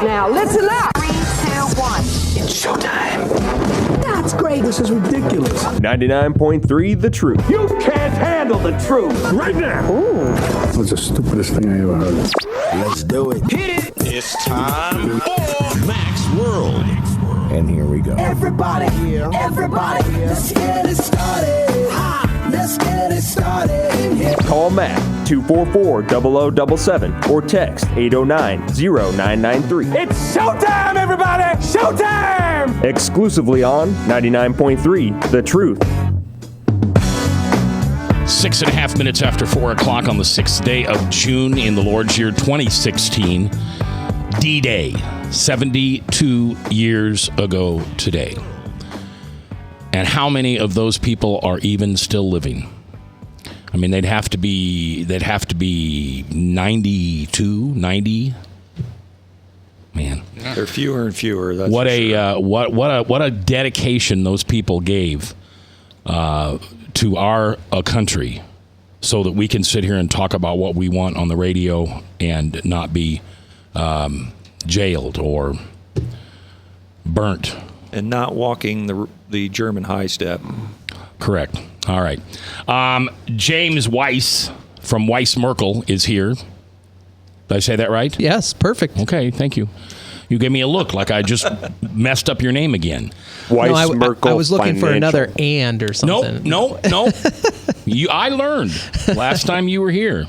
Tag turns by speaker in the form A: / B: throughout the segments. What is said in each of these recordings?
A: Now, listen up.
B: 3, 2, 1.
A: It's showtime.
C: That's great.
D: This is ridiculous.
E: 99.3 The Truth.
C: You can't handle the truth.
D: Right now.
C: Ooh.
D: That's the stupidest thing I ever heard.
F: Let's do it.
C: Hit it.
F: It's time for Mac's World. And here we go.
G: Everybody, let's get it started. Let's get it started.
E: Call Mac 244-0077 or text 809-0993.
C: It's showtime, everybody! Showtime!
E: Exclusively on 99.3 The Truth.
H: 6.5 minutes after 4 o'clock on the 6th day of June in the Lord's year 2016. D-Day, 72 years ago today. And how many of those people are even still living? I mean, they'd have to be 92, 90. Man,
I: they're fewer and fewer. That's
H: what
I: sure.
H: a dedication those people gave to our country, so that we can sit here and talk about what we want on the radio and not be jailed or burnt.
I: And not walking the German high step.
H: Correct. All right. James Weiss from Weiss-Merkle is here. Did I say that right?
J: Yes, perfect.
H: Okay, thank you. You gave me a look like I just messed up your name again.
E: Weiss-Merkle
J: I was looking for
E: Financial.
J: another "and" or something.
H: No. I learned last time you were here.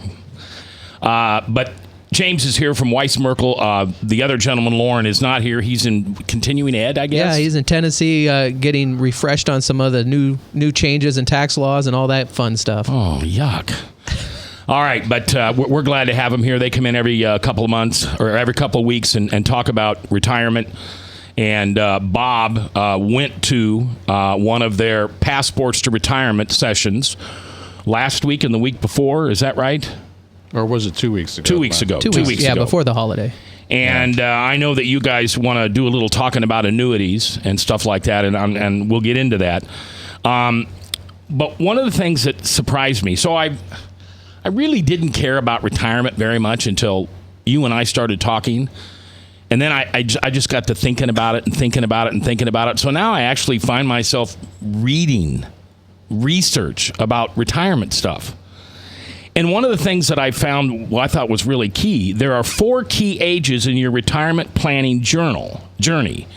H: But James is here from Weiss-Merkle. The other gentleman, Lauren, is not here. He's in continuing ed, I guess.
J: Yeah, he's in Tennessee getting refreshed on some of the new changes in tax laws and all that fun stuff.
H: Oh, yuck. All right, but we're glad to have him here. They come in every couple of months or every couple of weeks and talk about retirement. And Bob went to one of their passports to retirement sessions last week and the week before. Is that right?
K: Or was it 2 weeks ago?
H: 2 weeks ago.
J: 2 weeks ago. Before the holiday.
H: And I know that you guys want to do a little talking about annuities and stuff like that, and we'll get into that. But one of the things that surprised me, so I really didn't care about retirement very much until you and I started talking. And then I just got to thinking about it and thinking about it and thinking about it. So now I actually find myself reading research about retirement stuff. And one of the things that I found, I thought was really key, there are 4 key ages in your retirement planning journey,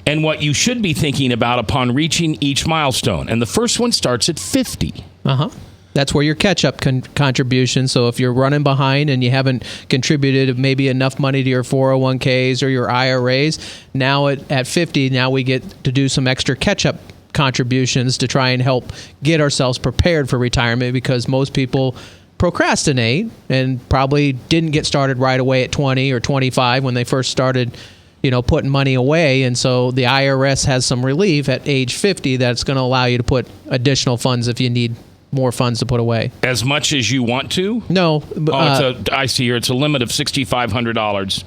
H: and what you should be thinking about upon reaching each milestone. And the first one starts at 50.
J: That's where your catch-up contribution. So if you're running behind and you haven't contributed maybe enough money to your 401ks or your IRAs, now at 50, now we get to do some extra catch-up contributions to try and help get ourselves prepared for retirement, because most people procrastinate and probably didn't get started right away at 20 or 25 when they first started, putting money away. And so the IRS has some relief at age 50 that's going to allow you to put additional funds if you need more funds to put away.
H: As much as you want to?
J: No.
H: I see here. It's a limit of $6,500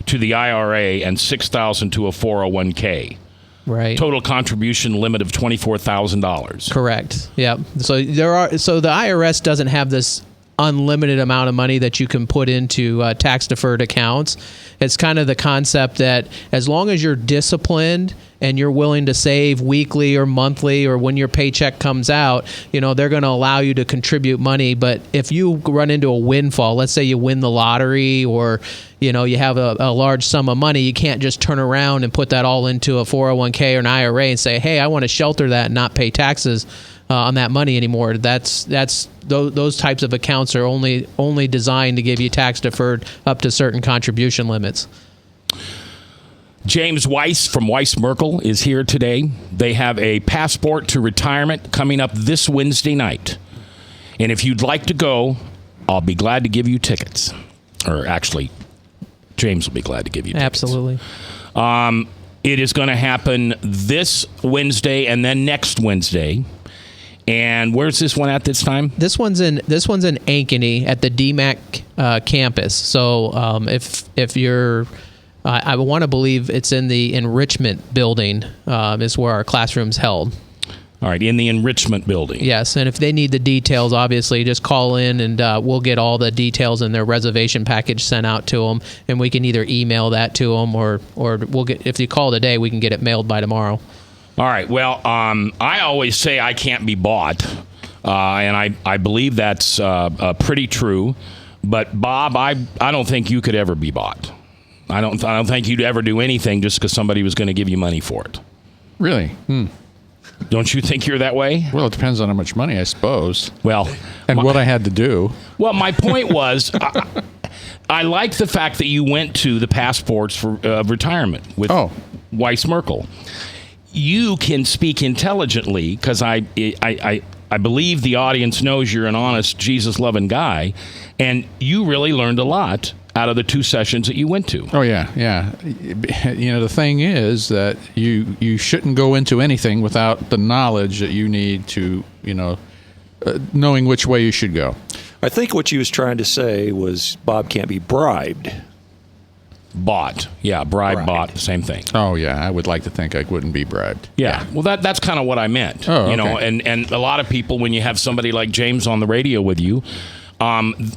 H: to the IRA and $6,000 to a 401k.
J: Right.
H: Total contribution limit of $24,000.
J: Correct. Yeah. So the IRS doesn't have this unlimited amount of money that you can put into tax deferred accounts. It's kind of the concept that as long as you're disciplined and you're willing to save weekly or monthly or when your paycheck comes out, they're going to allow you to contribute money. But if you run into a windfall, let's say you win the lottery or you have a large sum of money, you can't just turn around and put that all into a 401k or an IRA and say, hey, I want to shelter that and not pay taxes on that money anymore. Those types of accounts are only designed to give you tax deferred up to certain contribution limits.
H: James Weiss from Weiss-Merkle is here today. They have a passport to retirement coming up this Wednesday night. And if you'd like to go, I'll be glad to give you tickets. Or actually, James will be glad to give you tickets.
J: Absolutely.
H: It is going to happen this Wednesday and then next Wednesday. And where's this one at this time?
J: This one's in Ankeny at the DMAC campus. So if you're, I want to believe it's in the enrichment building is where our classroom's held.
H: All right, in the enrichment building.
J: Yes, and if they need the details, obviously, just call in and we'll get all the details in their reservation package sent out to them, and we can either email that to them or we'll get. If you call today, we can get it mailed by tomorrow.
H: All right. Well, I always say I can't be bought, and I believe that's pretty true. But Bob, I don't think you could ever be bought. I don't think you'd ever do anything just because somebody was going to give you money for it.
K: Really?
H: Don't you think you're that way?
K: Well, it depends on how much money, I suppose.
H: Well,
K: and what I had to do.
H: Well, my point was, I like the fact that you went to the passports for retirement with Weiss-Merkle. You can speak intelligently because I believe the audience knows you're an honest, Jesus-loving guy, and you really learned a lot out of the 2 sessions that you went to.
K: Oh, yeah. You know, the thing is that you shouldn't go into anything without the knowledge that you need to, knowing which way you should go.
I: I think what you was trying to say was Bob can't be bribed.
H: Bought. Yeah, bought, same thing.
K: Oh, yeah, I would like to think I wouldn't be bribed.
H: Yeah. Well, that's kind of what I meant.
K: Oh, okay.
H: You know, and a lot of people, when you have somebody like James on the radio with you,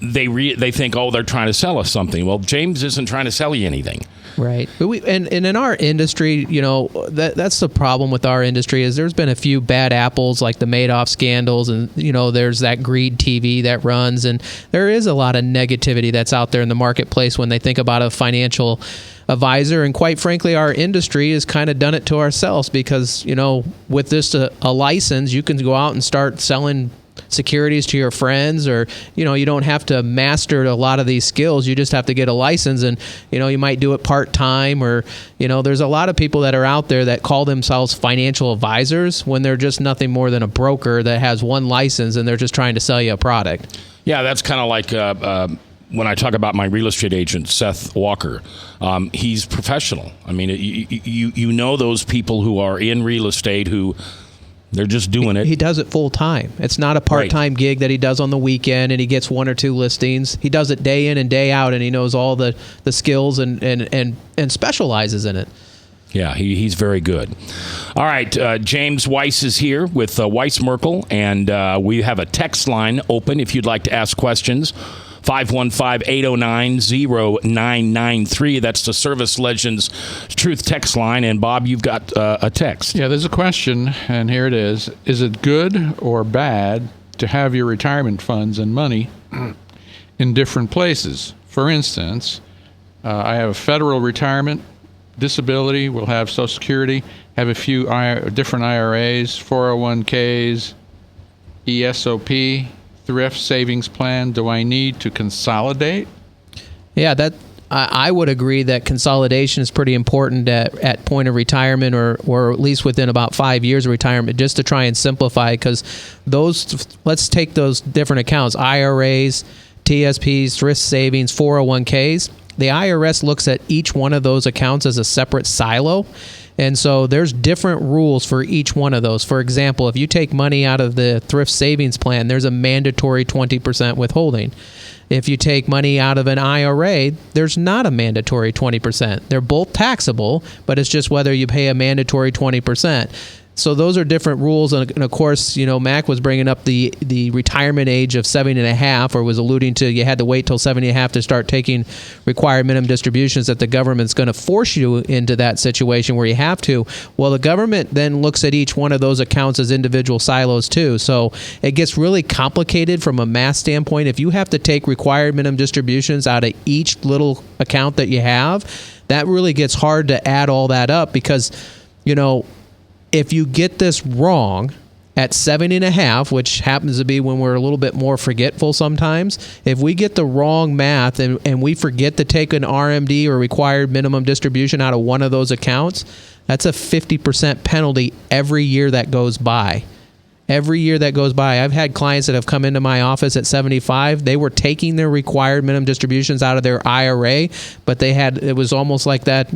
H: they think, they're trying to sell us something. Well, James isn't trying to sell you anything.
J: Right. But and in our industry, that's the problem with our industry is there's been a few bad apples like the Madoff scandals and, there's that greed TV that runs. And there is a lot of negativity that's out there in the marketplace when they think about a financial advisor. And quite frankly, our industry has kind of done it to ourselves because, with this a license, you can go out and start selling securities to your friends, or you don't have to master a lot of these skills. You just have to get a license, and you might do it part-time, or there's a lot of people that are out there that call themselves financial advisors when they're just nothing more than a broker that has one license and they're just trying to sell you a product.
H: Yeah, that's kind of like when I talk about my real estate agent, Seth Walker. He's professional. I mean, you know those people who are in real estate who they're just doing it.
J: He does it full time. It's not a part-time gig that he does on the weekend and he gets 1 or 2 listings. He does it day in and day out, and he knows all the skills and specializes in it.
H: Yeah, he's very good. All right, James Weiss is here with Weiss-Merkle, and we have a text line open if you'd like to ask questions. 515-809-0993. That's the Service Legends Truth text line. And, Bob, you've got a text.
K: Yeah, there's a question, and here it is. Is it good or bad to have your retirement funds and money in different places? For instance, I have a federal retirement, disability, we'll have Social Security, have a few different IRAs, 401ks, ESOP, thrift savings plan. Do I need to consolidate?
J: Yeah, I would agree that consolidation is pretty important at point of retirement, or at least within about 5 years of retirement, just to try and simplify. Because let's take those different accounts: IRAs, TSPs, thrift savings, 401ks. The IRS looks at each one of those accounts as a separate silo. And so there's different rules for each one of those. For example, if you take money out of the thrift savings plan, there's a mandatory 20% withholding. If you take money out of an IRA, there's not a mandatory 20%. They're both taxable, but it's just whether you pay a mandatory 20%. So those are different rules, and of course, Mac was bringing up the retirement age of 70.5, or was alluding to you had to wait till 70.5 to start taking required minimum distributions, that the government's going to force you into that situation where you have to. Well, the government then looks at each one of those accounts as individual silos too, so it gets really complicated from a math standpoint. If you have to take required minimum distributions out of each little account that you have, that really gets hard to add all that up, because, if you get this wrong at 70.5, which happens to be when we're a little bit more forgetful sometimes, if we get the wrong math and we forget to take an RMD or required minimum distribution out of one of those accounts, that's a 50% penalty every year that goes by. Every year that goes by, I've had clients that have come into my office at 75. They were taking their required minimum distributions out of their IRA, but it was almost like that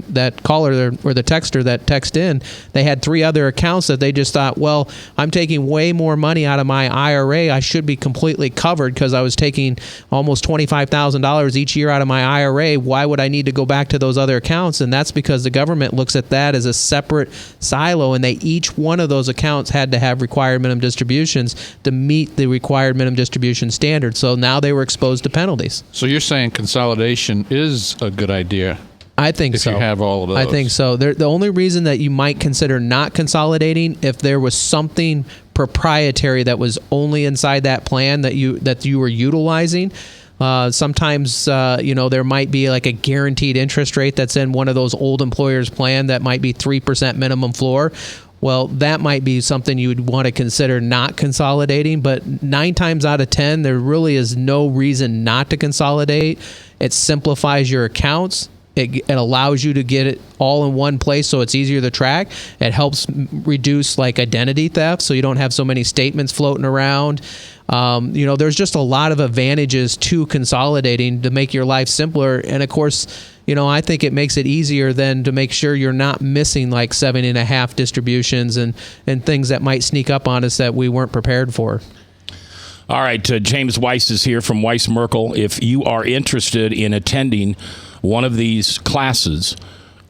J: caller or the texter that texted in. They had 3 other accounts that they just thought, well, I'm taking way more money out of my IRA. I should be completely covered because I was taking almost $25,000 each year out of my IRA. Why would I need to go back to those other accounts? And that's because the government looks at that as a separate silo, and each one of those accounts had to have required minimum distributions to meet the required minimum distribution standard. So now they were exposed to penalties.
K: So you're saying consolidation is a good idea?
J: I think so.
K: If you have all of those.
J: I think so. The only reason that you might consider not consolidating if there was something proprietary that was only inside that plan that you were utilizing. Sometimes, there might be like a guaranteed interest rate that's in one of those old employers' plan that might be 3% minimum floor. Well, that might be something you would want to consider not consolidating. But 9 times out of 10, there really is no reason not to consolidate. It simplifies your accounts. It allows you to get it all in one place so it's easier to track. It helps reduce like identity theft so you don't have so many statements floating around. There's just a lot of advantages to consolidating to make your life simpler. And of course, I think it makes it easier then to make sure you're not missing like 7.5 distributions and things that might sneak up on us that we weren't prepared for.
H: All right, James Weiss is here from Weiss-Merkle. If you are interested in attending one of these classes,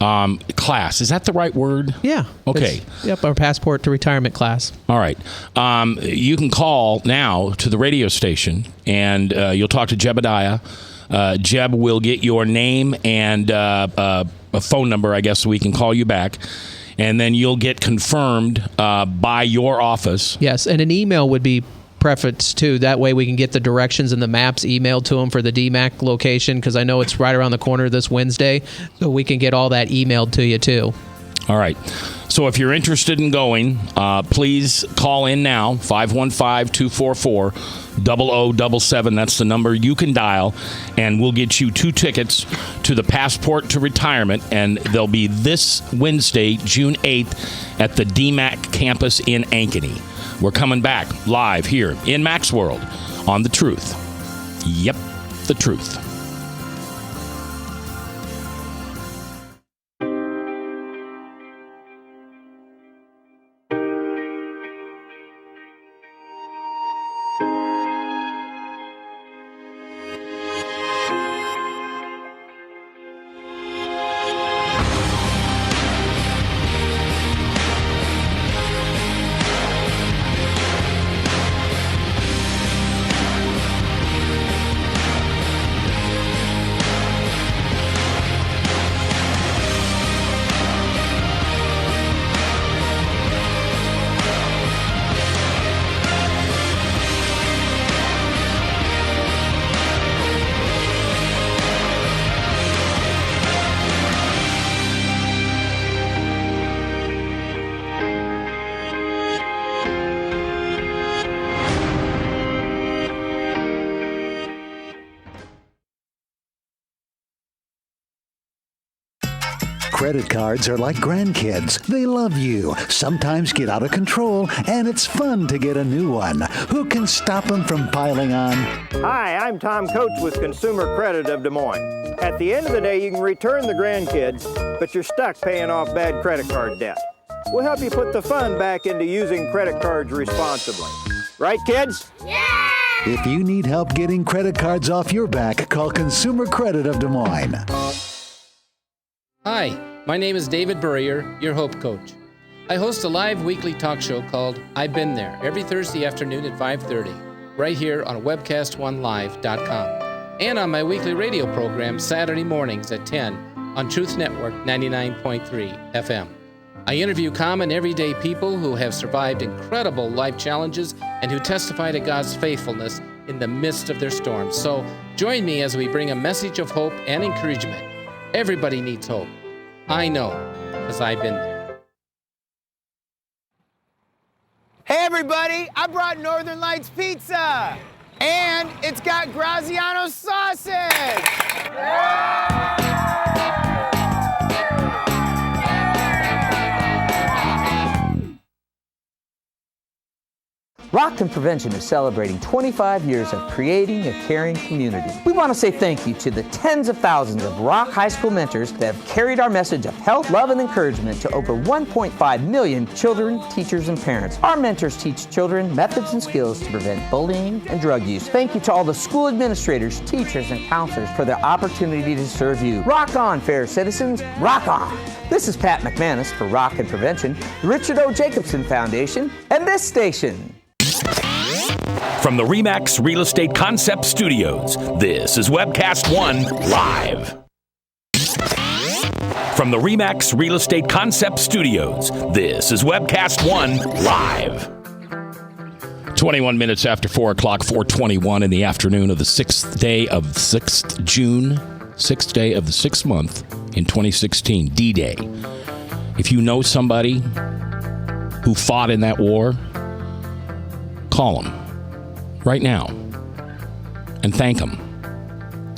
H: is that the right word?
J: Yeah.
H: Okay.
J: Yep, our passport to retirement class.
H: All right. You can call now to the radio station, and you'll talk to Jebediah. Jeb will get your name and a phone number, I guess, so we can call you back. And then you'll get confirmed by your office.
J: Yes, and an email would be preference too. That way we can get the directions and the maps emailed to them for the DMAC location, because I know it's right around the corner this Wednesday, so we can get all that emailed to you too.
H: All right. So if you're interested in going, please call in now, 515-244-0077. That's the number you can dial, and we'll get you 2 tickets to the Passport to Retirement, and they'll be this Wednesday, June 8th, at the DMAC campus in Ankeny. We're coming back live here in Mac's World on The Truth. Yep, The Truth.
B: Credit cards are like grandkids. They love you, sometimes get out of control, and it's fun to get a new one. Who can stop them from piling on?
L: Hi, I'm Tom Coates with Consumer Credit of Des Moines. At the end of the day, you can return the grandkids, but you're stuck paying off bad credit card debt. We'll help you put the fun back into using credit cards responsibly. Right, kids?
B: Yeah! If you need help getting credit cards off your back, call Consumer Credit of Des Moines.
M: Hi, my name is David Burrier, your Hope Coach. I host a live weekly talk show called I've Been There every Thursday afternoon at 5:30, right here on webcast1live.com, and on my weekly radio program Saturday mornings at 10 on Truth Network 99.3 FM. I interview common everyday people who have survived incredible life challenges and who testify to God's faithfulness in the midst of their storms. So join me as we bring a message of hope and encouragement. Everybody needs hope. I know, because I've been there.
N: Hey everybody, I brought Northern Lights Pizza! And it's got Graziano sausage!
O: Rockton Prevention is celebrating 25 years of creating a caring community. We want to say thank you to the tens of thousands of Rock High School mentors that have carried our message of health, love, and encouragement to over 1.5 million children, teachers, and parents. Our mentors teach children methods and skills to prevent bullying and drug use. Thank you to all the school administrators, teachers, and counselors for their opportunity to serve you. Rock on, fair citizens. Rock on. This is Pat McManus for Rock and Prevention, the Richard O. Jacobson Foundation, and this station.
P: From the RE/MAX Real Estate Concept Studios, this is Webcast One Live. From the RE/MAX Real Estate Concept Studios, this is Webcast One Live.
H: 21 minutes after 4 o'clock, 4:21 in the afternoon of the 6th day of 6th June, 6th day of the 6th month in 2016, D-Day. If you know somebody who fought in that war, call them right now and thank them.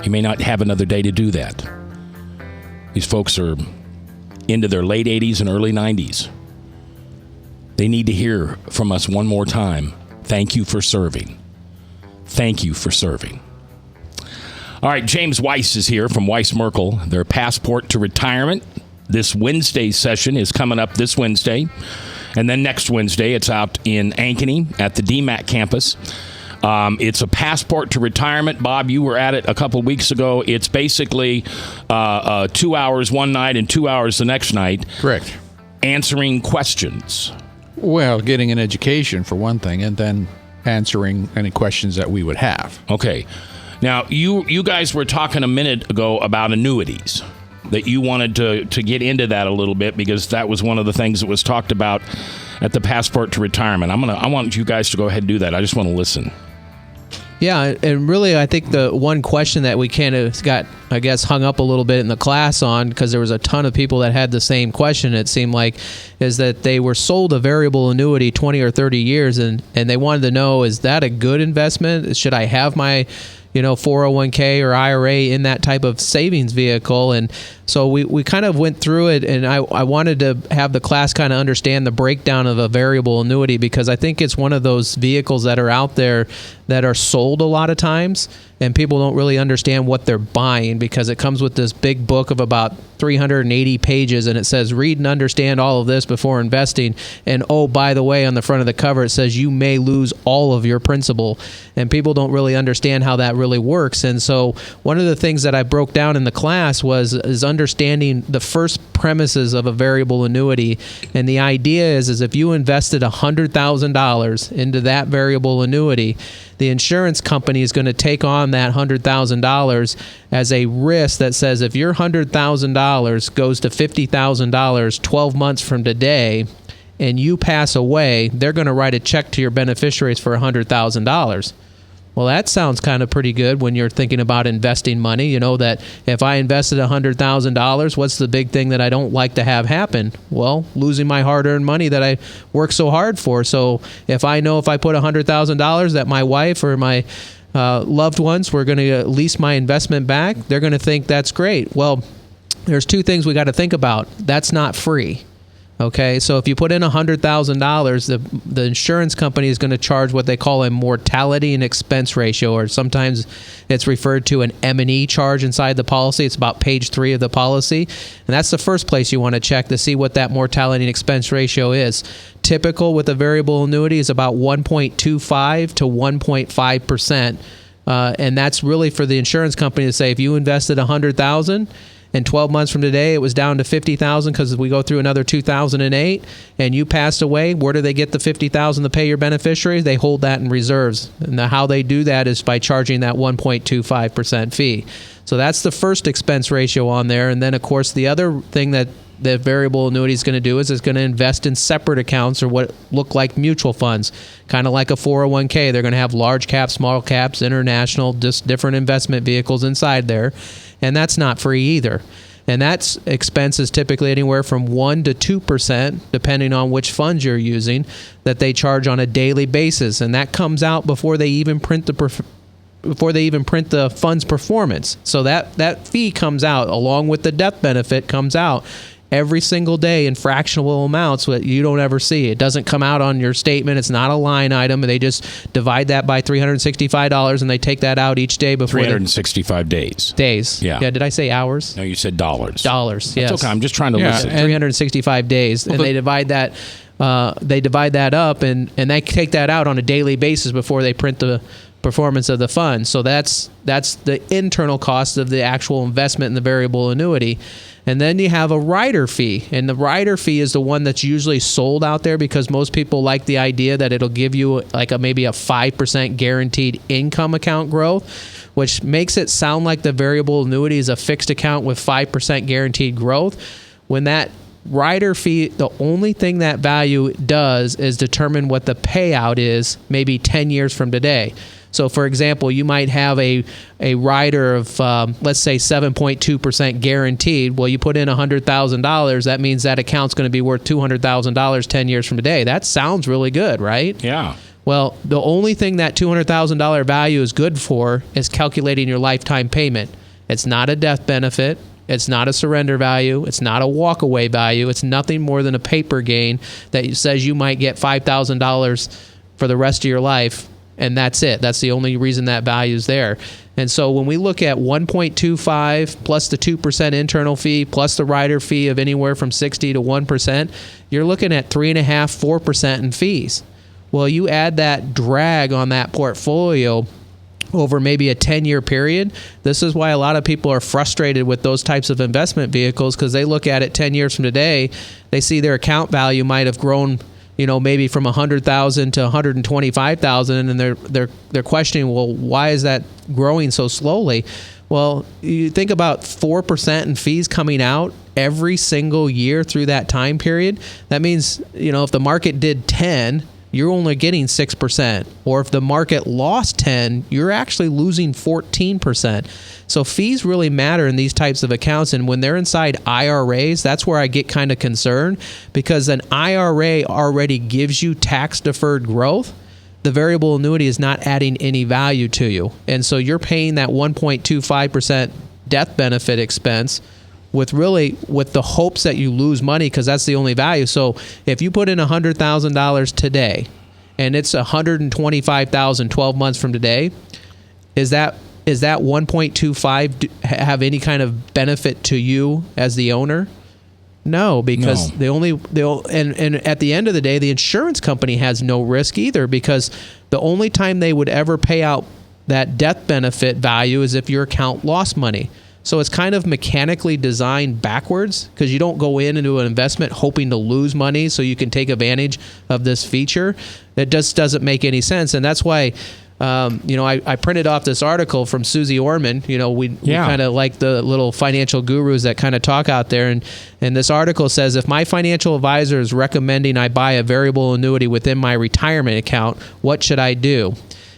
H: You may not have another day to do that. These folks are into their late 80s and early 90s. They need to hear from us one more time. Thank you for serving. Thank you for serving. All right, James Weiss is here from Weiss-Merkle, their passport to retirement. This Wednesday's session is coming up this Wednesday. And then next Wednesday, it's out in Ankeny at the DMAC campus. It's a passport to retirement. Bob, you were at it a couple weeks ago. It's basically 2 hours one night and 2 hours the next night.
K: Correct.
H: Answering questions.
K: Well, getting an education for one thing, and then answering any questions that we would have.
H: Okay. Now, you guys were talking a minute ago about annuities, that you wanted to get into that a little bit because that was one of the things that was talked about at the passport to retirement. I want you guys to go ahead and do that. I just want to listen.
J: Yeah, and really, I think the one question that we kind of got, I guess, hung up a little bit in the class on, because there was a ton of people that had the same question, it seemed like, is that they were sold a variable annuity 20 or 30 years, and they wanted to know, is that a good investment? Should I have my 401k or IRA in that type of savings vehicle? And so we kind of went through it, and I wanted to have the class kind of understand the breakdown of a variable annuity, because I think it's one of those vehicles that are out there that are sold a lot of times, and people don't really understand what they're buying, because it comes with this big book of about 380 pages, and it says read and understand all of this before investing. And oh, by the way, on the front of the cover it says you may lose all of your principal, and people don't really understand how that really works. And so one of the things that I broke down in the class is understanding the first premises of a variable annuity. And the idea is if you invested $100,000 into that variable annuity, the insurance company is going to take on that $100,000 as a risk that says if your $100,000 goes to $50,000 12 months from today and you pass away, they're going to write a check to your beneficiaries for $100,000. Well, that sounds kind of pretty good when you're thinking about investing money. You know that if I invested $100,000, what's the big thing that I don't like to have happen? Well, losing my hard-earned money that I worked so hard for. So if I know if I put $100,000 that my wife or my loved ones were going to lease my investment back, they're going to think that's great. Well, there's two things we got to think about. That's not free. Okay, so if you put in $100,000, the insurance company is going to charge what they call a mortality and expense ratio, or sometimes it's referred to an M&E charge inside the policy. It's about page 3 of the policy, and that's the first place you want to check to see what that mortality and expense ratio is. Typical with a variable annuity is about 1.25 to 1.5%, and that's really for the insurance company to say if you invested $100,000. And 12 months from today, it was down to $50,000 because we go through another 2008, and you passed away. Where do they get the $50,000 to pay your beneficiaries? They hold that in reserves. And how they do that is by charging that 1.25% fee. So that's the first expense ratio on there. And then, of course, the other thing that the variable annuity is going to do is it's going to invest in separate accounts, or what look like mutual funds, kind of like a 401k. They're going to have large caps, small caps, international, just different investment vehicles inside there. And that's not free either. And that's expenses typically anywhere from 1% to 2%, depending on which funds you're using, that they charge on a daily basis. And that comes out before they even print the fund's performance. So that fee comes out along with the death benefit comes out every single day in fractional amounts that you don't ever see. It doesn't come out on your statement. It's not a line item. They just divide that by $365 and they take that out each day before
H: 365 days.
J: Days.
H: Yeah.
J: Did I say hours?
H: No, you said dollars.
J: Dollars. Yes.
H: That's okay. I'm just trying to listen.
J: 365 days, and they divide that. They divide that up, and they take that out on a daily basis before they print the performance of the fund. So that's the internal cost of the actual investment in the variable annuity. And then you have a rider fee, and the rider fee is the one that's usually sold out there because most people like the idea that it'll give you like maybe a 5% guaranteed income account growth, which makes it sound like the variable annuity is a fixed account with 5% guaranteed growth. When that rider fee, the only thing that value does is determine what the payout is maybe 10 years from today. So, for example, you might have a rider of, let's say, 7.2% guaranteed. Well, you put in $100,000. That means that account's going to be worth $200,000 10 years from today. That sounds really good, right?
H: Yeah.
J: Well, the only thing that $200,000 value is good for is calculating your lifetime payment. It's not a death benefit. It's not a surrender value. It's not a walkaway value. It's nothing more than a paper gain that says you might get $5,000 for the rest of your life, and that's it. That's the only reason that value is there. And so when we look at 1.25 plus the 2% internal fee plus the rider fee of anywhere from 60 to 1%, you're looking at 3.5%, 4% in fees. Well, you add that drag on that portfolio over maybe a 10-year period. This is why a lot of people are frustrated with those types of investment vehicles, because they look at it 10 years from today, they see their account value might have grown, maybe from $100,000 to $125,000, and they're questioning, well, why is that growing so slowly? Well, you think about 4% in fees coming out every single year through that time period. That means, if the market did 10, you're only getting 6%. Or if the market lost 10, you're actually losing 14%. So fees really matter in these types of accounts. And when they're inside IRAs, that's where I get kind of concerned, because an IRA already gives you tax-deferred growth. The variable annuity is not adding any value to you. And so you're paying that 1.25% death benefit expense with the hopes that you lose money, because that's the only value. So if you put in $100,000 today and it's $125,000 12 months from today, is that 1.25 have any kind of benefit to you as the owner? No, because and at the end of the day, the insurance company has no risk either, because the only time they would ever pay out that death benefit value is if your account lost money. So it's kind of mechanically designed backwards, because you don't go into an investment hoping to lose money so you can take advantage of this feature. It just doesn't make any sense. And that's why, I printed off this article from Susie Orman. We kind of like the little financial gurus that kind of talk out there. And this article says, if my financial advisor is recommending I buy a variable annuity within my retirement account, what should I do?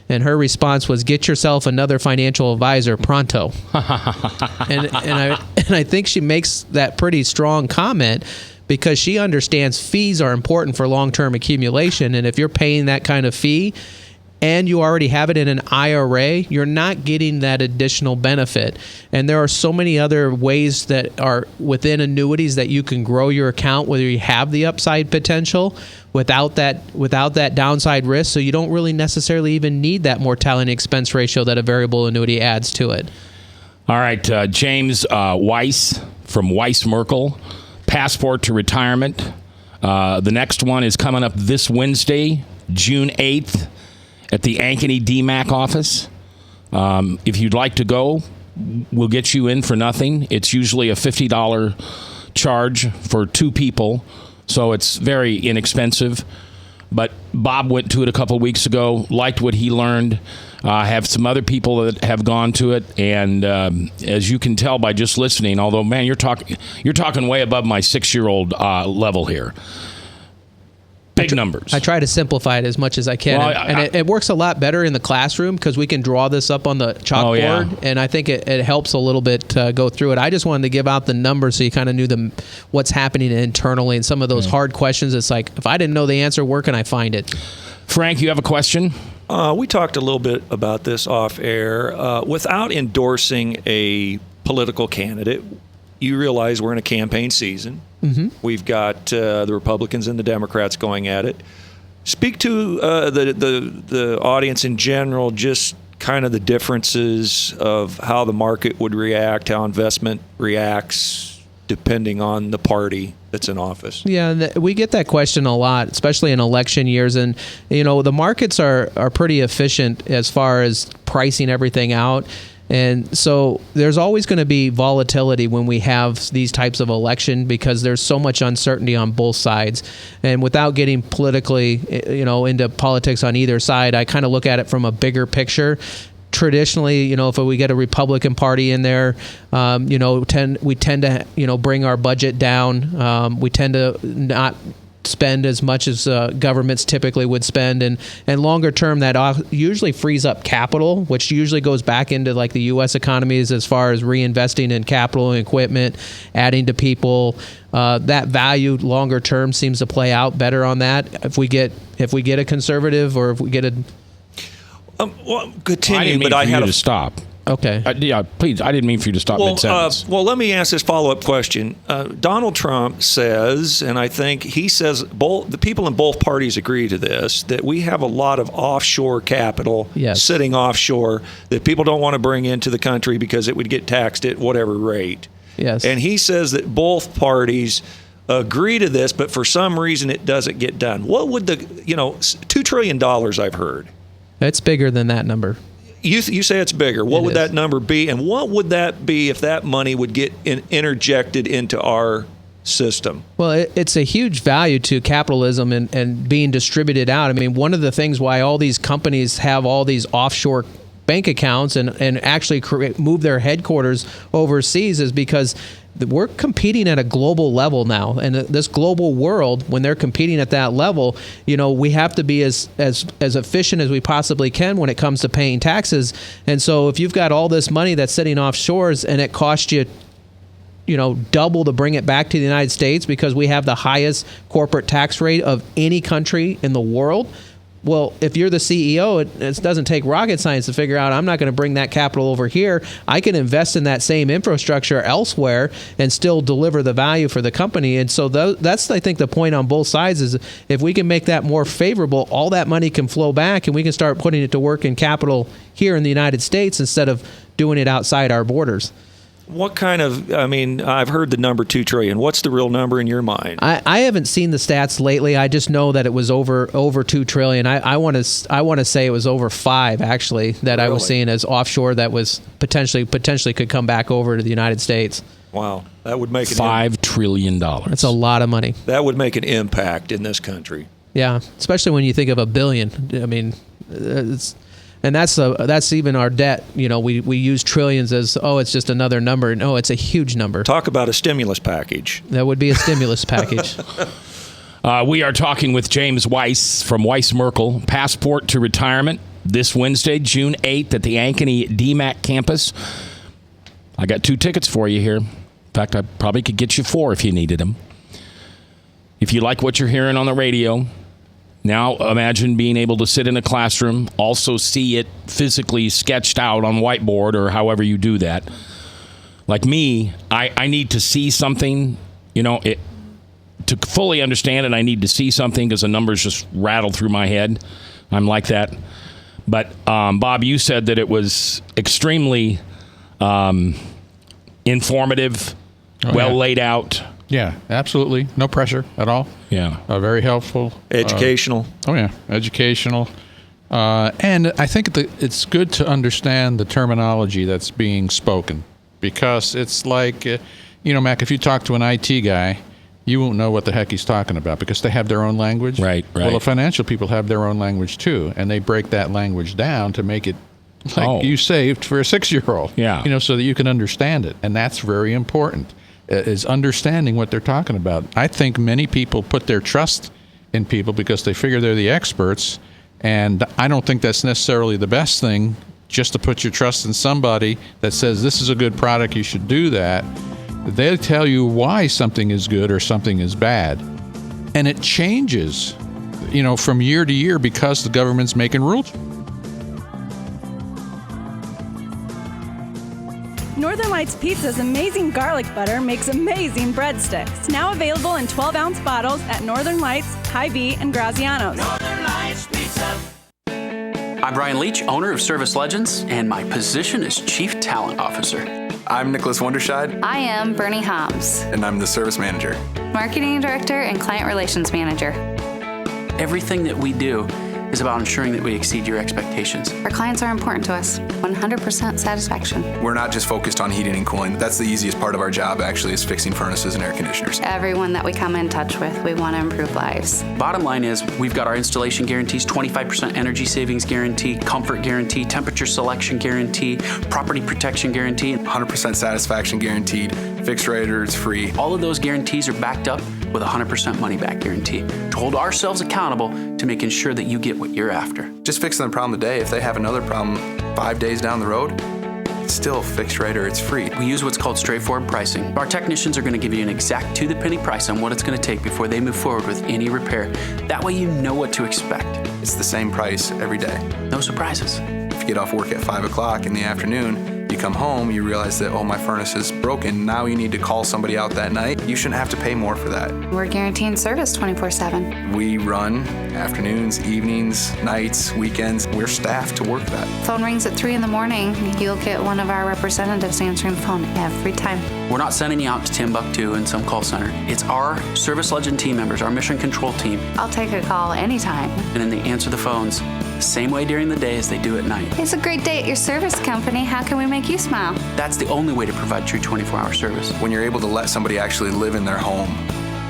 J: And her response was, get yourself another financial advisor pronto. and I think she makes that pretty strong comment, because she understands fees are important for long-term accumulation. And if you're paying that kind of fee and you already have it in an IRA, you're not getting that additional benefit. And there are so many other ways that are within annuities that you can grow your account, whether you have the upside potential without that downside risk. So you don't really necessarily even need that mortality expense ratio that a variable annuity adds to it.
H: All right, James Weiss from Weiss-Merkle, Passport to Retirement. The next one is coming up this Wednesday, June 8th, at the Ankeny DMAC office. If you'd like to go, we'll get you in for nothing. It's usually a $50 charge for two people, so it's very inexpensive. But Bob went to it a couple weeks ago, liked what he learned. I have some other people that have gone to it, and as you can tell by just listening, although, man, you're talking way above my 6-year-old level here. Big numbers.
J: I try to simplify it as much as I can.
H: Well,
J: and it works a lot better in the classroom, because we can draw this up on the chalkboard, and I think it helps a little bit to go through it. I just wanted to give out the numbers so you kind of knew what's happening internally, and some of those hard questions. It's like, if I didn't know the answer, where can I find it?
H: Frank, you have a question?
I: We talked a little bit about this off air. Without endorsing a political candidate, you realize we're in a campaign season.
J: Mm-hmm.
I: We've got the Republicans and the Democrats going at it. Speak to the audience in general, just kind of the differences of how the market would react, how investment reacts, depending on the party that's in office.
J: Yeah, we get that question a lot, especially in election years. And, the markets are pretty efficient as far as pricing everything out. And so there's always going to be volatility when we have these types of election because there's so much uncertainty on both sides. And without getting politically, into politics on either side, I kind of look at it from a bigger picture. Traditionally, if we get a Republican Party in there, we tend to, bring our budget down. We tend to not spend as much as governments typically would spend, and longer term that usually frees up capital, which usually goes back into like the U.S. economies as far as reinvesting in capital and equipment, adding to people. That value longer term seems to play out better on that. If we get a conservative or if we get a
I: continue,
H: but I had to stop.
J: Okay.
H: Yeah, please. I didn't mean for you to stop mid-sentence.
I: Well, let me ask this follow-up question. Donald Trump says, and I think he says, the people in both parties agree to this, that we have a lot of offshore capital sitting offshore that people don't want to bring into the country because it would get taxed at whatever rate.
J: Yes.
I: And he says that both parties agree to this, but for some reason it doesn't get done. What would $2 trillion I've heard?
J: It's bigger than that number.
I: You say it's bigger. What would that number be? And what would that be if that money would get interjected into our system?
J: Well, it's a huge value to capitalism and being distributed out. I mean, one of the things why all these companies have all these offshore bank accounts and actually move their headquarters overseas is because we're competing at a global level now. And this global world, when they're competing at that level, we have to be as efficient as we possibly can when it comes to paying taxes. And so if you've got all this money that's sitting offshores and it costs you, double to bring it back to the United States because we have the highest corporate tax rate of any country in the world. Well, if you're the CEO, it doesn't take rocket science to figure out I'm not going to bring that capital over here. I can invest in that same infrastructure elsewhere and still deliver the value for the company. And so that's, I think, the point on both sides is if we can make that more favorable, all that money can flow back and we can start putting it to work in capital here in the United States instead of doing it outside our borders.
I: What kind of, I've heard the number 2 trillion. What's the real number in your mind?
J: I haven't seen the stats lately. I just know that it was over 2 trillion. I want to say it was over 5 actually that really? I was seeing as offshore that was potentially could come back over to the United States.
I: Wow, that would make
H: $5 trillion.
J: That's a lot of money.
I: That would make an impact in this country.
J: Yeah, especially when you think of $1 billion. I mean, and that's even our debt. We use trillions as, it's just another number. No, it's a huge number.
I: Talk about a stimulus package.
J: That would be a stimulus package.
H: We are talking with James Weiss from Weiss-Merkle, Passport to Retirement, this Wednesday, June 8th at the Ankeny DMAC campus. I got 2 tickets for you here. In fact, I probably could get you 4 if you needed them. If you like what you're hearing on the radio, now imagine being able to sit in a classroom, also see it physically sketched out on whiteboard or however you do that. Like me, I need to see something, to fully understand it, I need to see something because the numbers just rattle through my head. I'm like that. But, Bob, you said that it was extremely informative, laid out.
K: Yeah, absolutely. No pressure at all.
H: Yeah.
K: Very helpful.
I: Educational.
K: Educational. And I think it's good to understand the terminology that's being spoken because it's like, Mac, if you talk to an IT guy, you won't know what the heck he's talking about because they have their own language.
H: Right.
K: Well, the financial people have their own language too, and they break that language down to make it like you saved for a 6-year-old.
H: Yeah.
K: So that you can understand it, and that's very important. Is understanding what they're talking about. I think many people put their trust in people because they figure they're the experts, and I don't think that's necessarily the best thing, just to put your trust in somebody that says this is a good product, you should do that. They'll tell you why something is good or something is bad, and it changes, from year to year because the government's making rules.
Q: Northern Lights Lights Pizza's amazing garlic butter makes amazing breadsticks. Now available in 12-ounce bottles at Northern Lights, Hy-Vee, and Graziano's.
R: Northern Lights Pizza. I'm Brian Leach, owner of Service Legends, and my position is Chief Talent Officer.
S: I'm Nicholas Wonderscheid.
T: I am Bernie Hobbs,
S: And I'm the Service Manager.
T: Marketing Director and Client Relations Manager.
R: Everything that we do is about ensuring that we exceed your expectations.
T: Our clients are important to us. 100% satisfaction.
S: We're not just focused on heating and cooling. That's the easiest part of our job, actually, is fixing furnaces and air conditioners.
T: Everyone that we come in touch with, we want to improve lives.
R: Bottom line is, we've got our installation guarantees, 25% energy savings guarantee, comfort guarantee, temperature selection guarantee, property protection guarantee.
S: 100% satisfaction guaranteed, fixed rate or it's free.
R: All of those guarantees are backed up with a 100% money back guarantee to hold ourselves accountable to making sure that you get what you're after.
S: Just fixing the problem today. If they have another problem 5 days down the road, it's still fixed rate or it's free.
R: We use what's called straightforward pricing. Our technicians are going to give you an exact to-the-penny price on what it's going to take before they move forward with any repair. That way you know what to expect.
S: It's the same price every day.
R: No surprises.
S: If you get off work at 5 o'clock in the afternoon, you come home, you realize that, oh, my furnace is broken. Now you need to call somebody out that night. You shouldn't have to pay more for that.
T: We're guaranteeing service 24/7.
S: We run afternoons, evenings, nights, weekends. We're staffed to work that.
T: Phone rings at 3 in the morning. You'll get one of our representatives answering the phone every time.
R: We're not sending you out to Timbuktu in some call center. It's our Service Legend team members, our mission control team.
T: I'll take a call anytime.
R: And then they answer the phones the same way during the day as they do at night.
T: It's a great day at your service company. How can we make you smile?
R: That's the only way to provide true 24-hour service.
S: When you're able to let somebody actually live in their home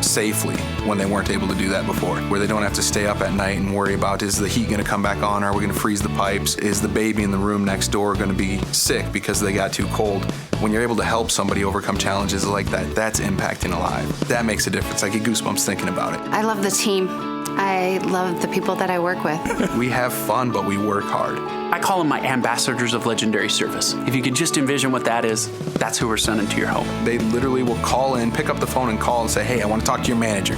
S: safely when they weren't able to do that before, where they don't have to stay up at night and worry about, is the heat going to come back on? Are we going to freeze the pipes? Is the baby in the room next door going to be sick because they got too cold? When you're able to help somebody overcome challenges like that, that's impacting a life. That makes a difference. I get goosebumps thinking about it.
T: I love the team. I love the people that I work with.
S: We have fun, but we work hard.
R: I call them my ambassadors of legendary service. If you could just envision what that is, that's who we're sending to your home.
S: They literally will call in, pick up the phone and call and say, hey, I want to talk to your manager.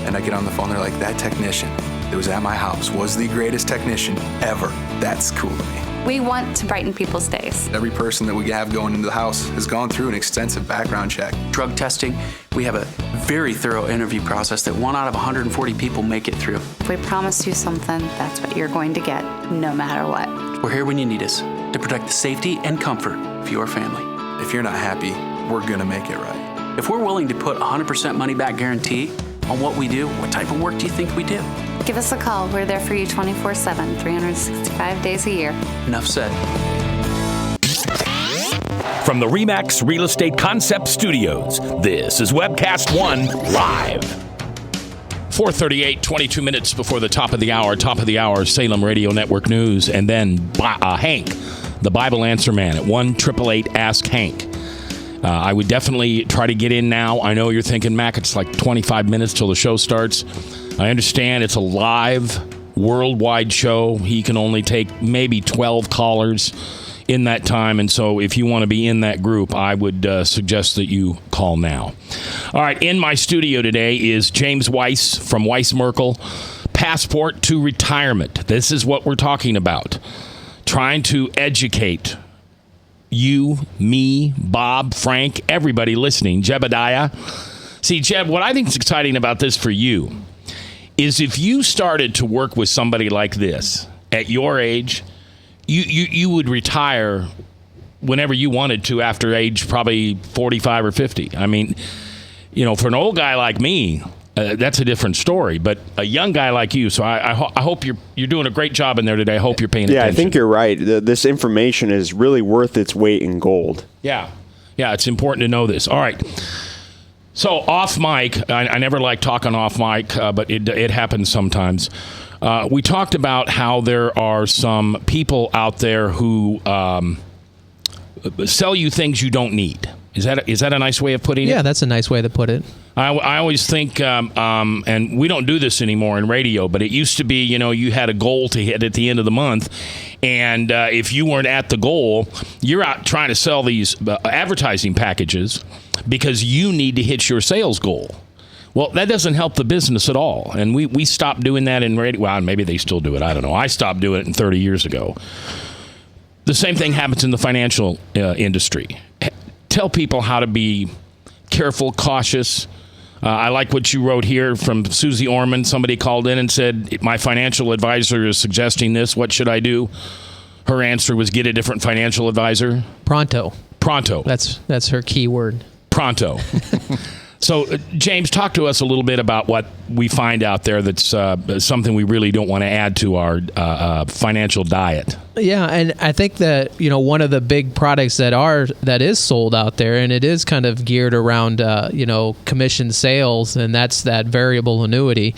S: And I get on the phone, they're like, that technician that was at my house was the greatest technician ever. That's cool to me.
T: We want to brighten people's days.
S: Every person that we have going into the house has gone through an extensive background check.
R: Drug testing, we have a very thorough interview process that 1 out of 140 people make it through.
T: If we promise you something, that's what you're going to get, no matter what.
R: We're here when you need us to protect the safety and comfort of your family.
S: If you're not happy, we're going to make it right.
R: If we're willing to put 100% money back guarantee on what we do, what type of work do you think we do?
T: Give us a call. We're there for you 24/7, 365 days a year.
R: Enough said.
P: From the RE/MAX Real Estate Concept Studios, this is Webcast One Live.
H: 4:38, 22 minutes before the top of the hour, Salem Radio Network News, and then Hank, the Bible Answer Man at 1-888-ASK-HANK. I would definitely try to get in now. I know you're thinking, Mac, it's like 25 minutes till the show starts. I understand it's a live, worldwide show. He can only take maybe 12 callers in that time, and so if you want to be in that group, I would suggest that you call now. All right, in my studio today is James Weiss from Weiss-Merkle, Passport to Retirement. This is what we're talking about, trying to educate you, me, Bob, Frank, everybody listening, Jebediah. See, Jeb, what I think is exciting about this for you is if you started to work with somebody like this at your age, you would retire whenever you wanted to after age probably 45 or 50. I mean, you know, for an old guy like me, that's a different story. But a young guy like you, so I hope you're doing a great job in there today. I hope you're paying attention.
U: Yeah, I think you're right. This information is really worth its weight in gold.
H: Yeah, it's important to know this. All right. So off mic, I never like talking off mic, but it happens sometimes. We talked about how there are some people out there who sell you things you don't need. Is that a nice way of putting it?
J: Yeah, that's a nice way to put it.
H: I always think, and we don't do this anymore in radio, but it used to be, you know, you had a goal to hit at the end of the month, and if you weren't at the goal, you're out trying to sell these advertising packages because you need to hit your sales goal. Well, that doesn't help the business at all, and we stopped doing that in radio. Well, maybe they still do it. I don't know. I stopped doing it 30 years ago. The same thing happens in the financial industry. tell people how to be careful, cautious. I like what you wrote here from Susie Orman. Somebody called in and said, my financial advisor is suggesting this. What should I do? Her answer was get a different financial advisor.
J: Pronto. That's her key word.
H: Pronto. So, James, talk to us a little bit about what we find out there that's something we really don't want to add to our financial diet.
J: Yeah, and I think that one of the big products that is sold out there, and it is kind of geared around commission sales, and that's that variable annuity.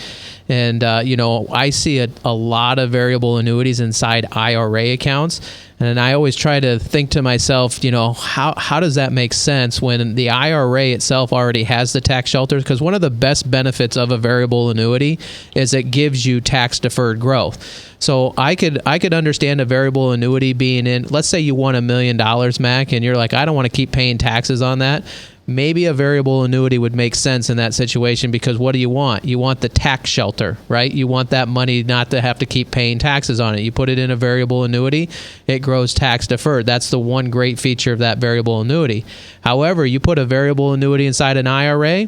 J: And I see a lot of variable annuities inside IRA accounts. And I always try to think to myself, how does that make sense when the IRA itself already has the tax shelters? Because one of the best benefits of a variable annuity is it gives you tax-deferred growth. So I could understand a variable annuity being in, let's say you won $1 million, Mac, and you're like, I don't want to keep paying taxes on that. Maybe a variable annuity would make sense in that situation because what do you want? You want the tax shelter, right? You want that money not to have to keep paying taxes on it. You put it in a variable annuity, it grows tax deferred. That's the one great feature of that variable annuity. However, you put a variable annuity inside an IRA,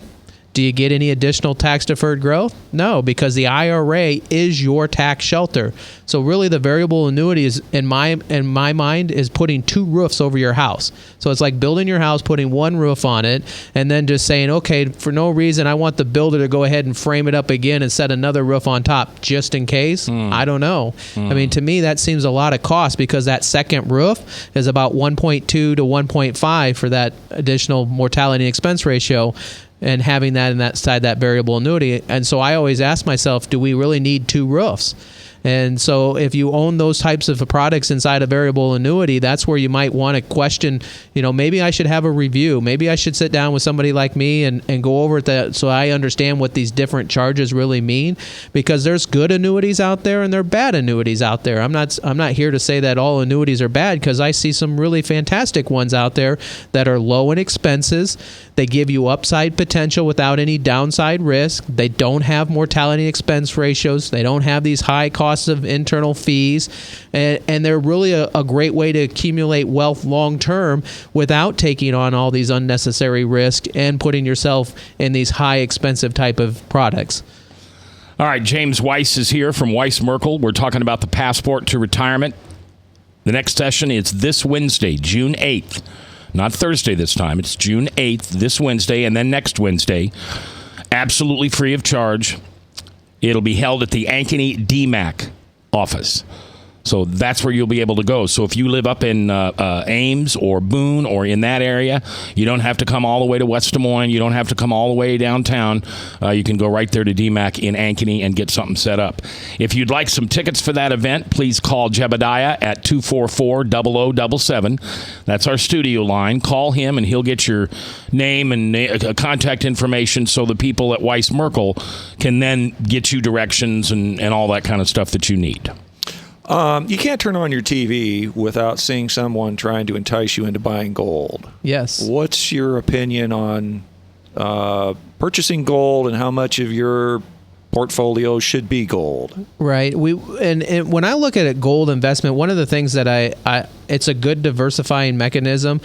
J: do you get any additional tax-deferred growth? No, because the IRA is your tax shelter. So really the variable annuity is, in my mind, is putting two roofs over your house. So it's like building your house, putting one roof on it, and then just saying, okay, for no reason, I want the builder to go ahead and frame it up again and set another roof on top just in case. I don't know. I mean, to me, that seems a lot of cost because that second roof is about 1.2 to 1.5 for that additional mortality and expense ratio. And having that inside that variable annuity. And so I always ask myself, do we really need two roofs? And so if you own those types of products inside a variable annuity, that's where you might want to question, maybe I should have a review. Maybe I should sit down with somebody like me and go over that so I understand what these different charges really mean. Because there's good annuities out there and there are bad annuities out there. I'm not here to say that all annuities are bad because I see some really fantastic ones out there that are low in expenses. They give you upside potential without any downside risk. They don't have mortality expense ratios. They don't have these high costs of internal fees. And they're really a great way to accumulate wealth long term without taking on all these unnecessary risk and putting yourself in these high expensive type of products.
H: All right, James Weiss is here from Weiss-Merkle. We're talking about the passport to retirement. The next session is this Wednesday, June 8th. Not Thursday this time. It's June 8th, this Wednesday, and then next Wednesday. Absolutely free of charge. It'll be held at the Ankeny DMAC office. So that's where you'll be able to go. So if you live up in Ames or Boone or in that area, you don't have to come all the way to West Des Moines. You don't have to come all the way downtown. You can go right there to DMAC in Ankeny and get something set up. If you'd like some tickets for that event, please call Jebediah at 244-0077. That's our studio line. Call him and he'll get your name and contact information so the people at Weiss-Merkle can then get you directions and all that kind of stuff that you need.
I: You can't turn on your TV without seeing someone trying to entice you into buying gold.
J: Yes.
I: What's your opinion on purchasing gold and how much of your portfolio should be gold?
J: Right. And when I look at a gold investment, one of the things that it's a good diversifying mechanism.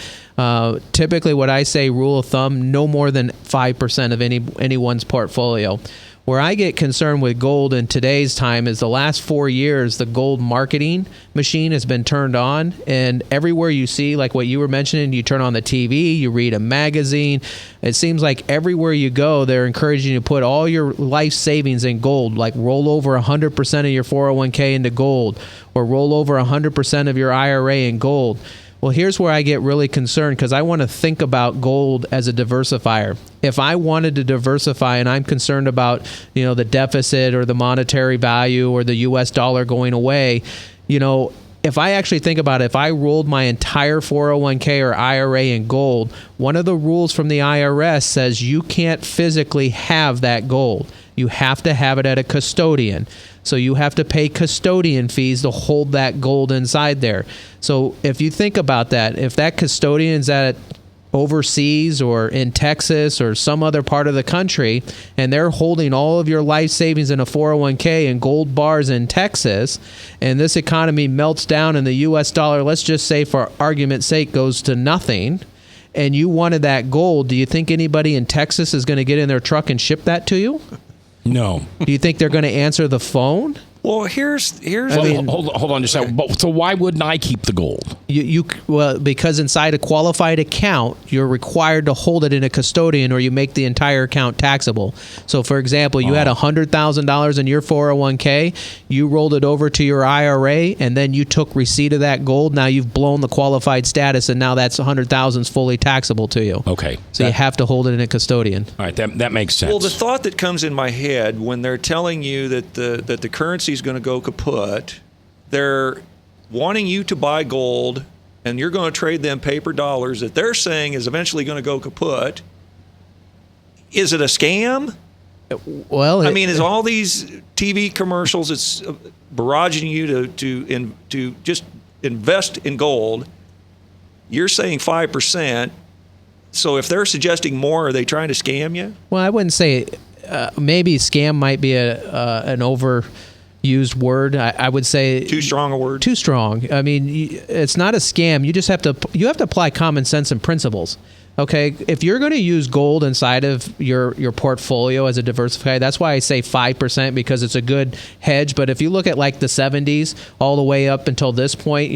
J: Typically, what I say, rule of thumb, no more than 5% of anyone's portfolio. Where I get concerned with gold in today's time is the last 4 years, the gold marketing machine has been turned on. And everywhere you see, like what you were mentioning, you turn on the TV, you read a magazine. It seems like everywhere you go, they're encouraging you to put all your life savings in gold, like roll over 100% of your 401k into gold or roll over 100% of your IRA in gold. Well, here's where I get really concerned because I want to think about gold as a diversifier. If I wanted to diversify and I'm concerned about, the deficit or the monetary value or the U.S. dollar going away, if I actually think about it, if I rolled my entire 401k or IRA in gold, one of the rules from the IRS says you can't physically have that gold. You have to have it at a custodian. So you have to pay custodian fees to hold that gold inside there. So if you think about that, if that custodian's at overseas or in Texas or some other part of the country, and they're holding all of your life savings in a 401k and gold bars in Texas, and this economy melts down and the U.S. dollar, let's just say for argument's sake, goes to nothing, and you wanted that gold, do you think anybody in Texas is going to get in their truck and ship that to you?
H: No.
J: Do you think they're going to answer the phone?
I: Well, here's.
H: Hold on just a second. So why wouldn't I keep the gold?
J: Well, because inside a qualified account, you're required to hold it in a custodian, or you make the entire account taxable. So, for example, you had $100,000 in your 401k, you rolled it over to your IRA, and then you took receipt of that gold. Now you've blown the qualified status, and now that's $100,000 is fully taxable to you.
H: Okay.
J: So you have to hold it in a custodian.
H: All right, that makes sense.
I: Well, the thought that comes in my head when they're telling you that the currency is going to go kaput, they're wanting you to buy gold, and you're going to trade them paper dollars that they're saying is eventually going to go kaput. Is it a scam?
J: Well,
I: I mean, is all these TV commercials, it's barraging you to just invest in gold. You're saying 5%. So if they're suggesting more, are they trying to scam you?
J: Well, I wouldn't say maybe scam might be an overused word. I would say
I: too strong a word.
J: Too strong. I mean, it's not a scam. You just have to apply common sense and principles. Okay, if you're going to use gold inside of your portfolio as a diversifier, that's why I say 5%, because it's a good hedge. But if you look at like the 70s all the way up until this point,